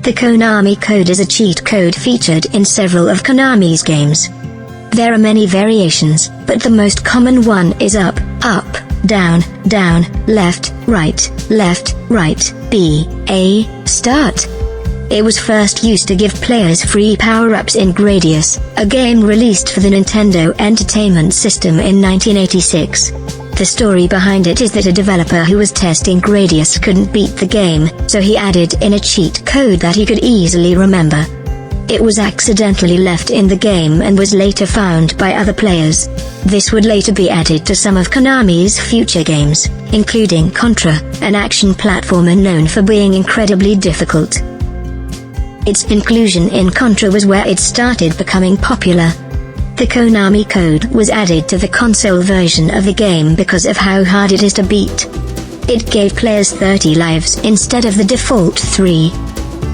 The Konami code is a cheat code featured in several of Konami's games. There are many variations, but the most common one is up, up, down, down, left, right, B, A, start. It was first used to give players free power-ups in Gradius, a game released for the Nintendo Entertainment System in 1986. The story behind it is that a developer who was testing Gradius couldn't beat the game, so he added in a cheat code that he could easily remember. It was accidentally left in the game and was later found by other players. This would later be added to some of Konami's future games, including Contra, an action platformer known for being incredibly difficult. Its inclusion in Contra was where it started becoming popular. The Konami code was added to the console version of the game because of how hard it is to beat. It gave players 30 lives instead of the default 3.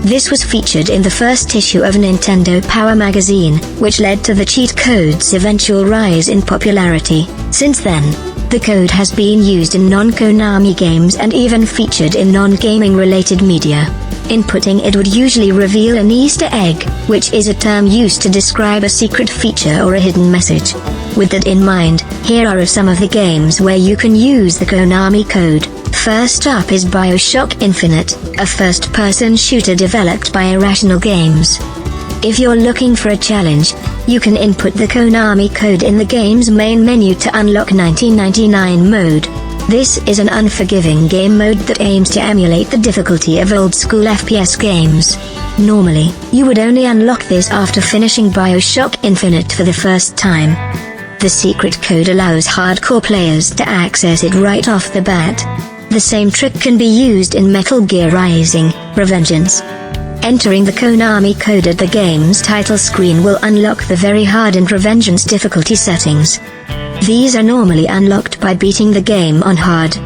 This was featured in the first issue of Nintendo Power magazine, which led to the cheat code's eventual rise in popularity. Since then, the code has been used in non-Konami games and even featured in non-gaming related media. Inputting it would usually reveal an Easter egg, which is a term used to describe a secret feature or a hidden message. With that in mind, here are some of the games where you can use the Konami code. First up is BioShock Infinite, a first-person shooter developed by Irrational Games. If you're looking for a challenge, you can input the Konami code in the game's main menu to unlock 1999 mode. This is an unforgiving game mode that aims to emulate the difficulty of old-school FPS games. Normally, you would only unlock this after finishing BioShock Infinite for the first time. The secret code allows hardcore players to access it right off the bat. The same trick can be used in Metal Gear Rising: Revengeance. Entering the Konami code at the game's title screen will unlock the very hard and Revengeance difficulty settings. These are normally unlocked by beating the game on hard.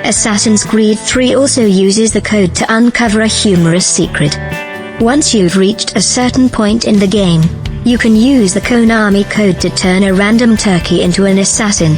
Assassin's Creed 3 also uses the code to uncover a humorous secret. Once you've reached a certain point in the game, you can use the Konami code to turn a random turkey into an assassin.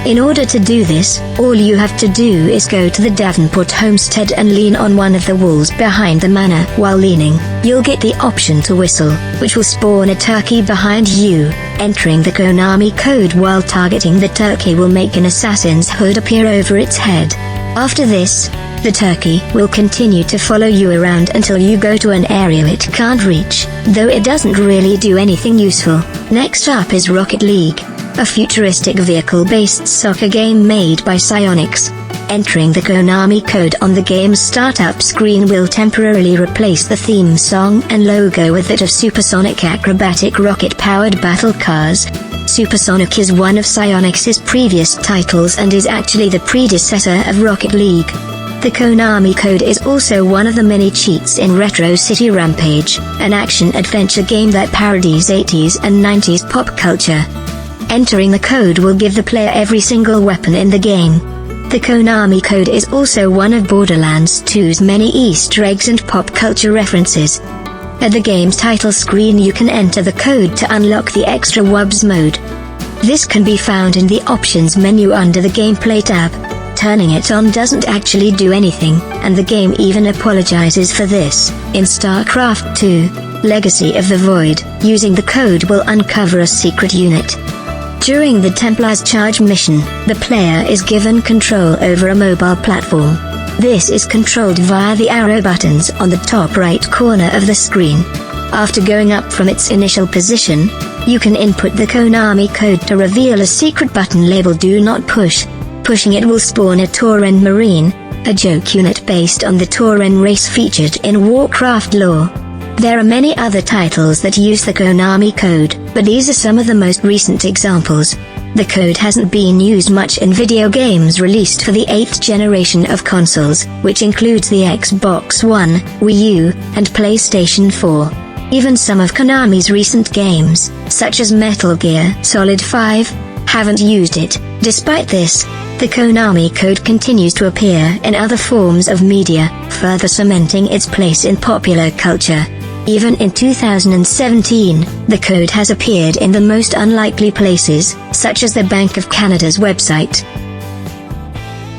In order to do this, all you have to do is go to the Davenport homestead and lean on one of the walls behind the manor. While leaning, you'll get the option to whistle, which will spawn a turkey behind you. Entering the Konami code while targeting the turkey will make an assassin's hood appear over its head. After this, the turkey will continue to follow you around until you go to an area it can't reach, though it doesn't really do anything useful. Next up is Rocket League, a futuristic vehicle-based soccer game made by Psyonix. Entering the Konami code on the game's startup screen will temporarily replace the theme song and logo with that of supersonic acrobatic rocket-powered battle cars. Supersonic is one of Psyonix's previous titles and is actually the predecessor of Rocket League. The Konami code is also one of the many cheats in Retro City Rampage, an action-adventure game that parodies 80s and 90s pop culture. Entering the code will give the player every single weapon in the game. The Konami code is also one of Borderlands 2's many Easter eggs and pop culture references. At the game's title screen you can enter the code to unlock the Extra Wubs mode. This can be found in the Options menu under the Gameplay tab. Turning it on doesn't actually do anything, and the game even apologizes for this. In Starcraft II, Legacy of the Void, using the code will uncover a secret unit. During the Templar's Charge mission, the player is given control over a mobile platform. This is controlled via the arrow buttons on the top right corner of the screen. After going up from its initial position, you can input the Konami code to reveal a secret button labeled Do Not Push. Pushing it will spawn a Tauren Marine, a joke unit based on the Tauren race featured in Warcraft lore. There are many other titles that use the Konami code, but these are some of the most recent examples. The code hasn't been used much in video games released for the 8th generation of consoles, which includes the Xbox One, Wii U, and PlayStation 4. Even some of Konami's recent games, such as Metal Gear Solid 5, haven't used it. Despite this, the Konami code continues to appear in other forms of media, further cementing its place in popular culture. Even in 2017, the code has appeared in the most unlikely places, such as the Bank of Canada's website.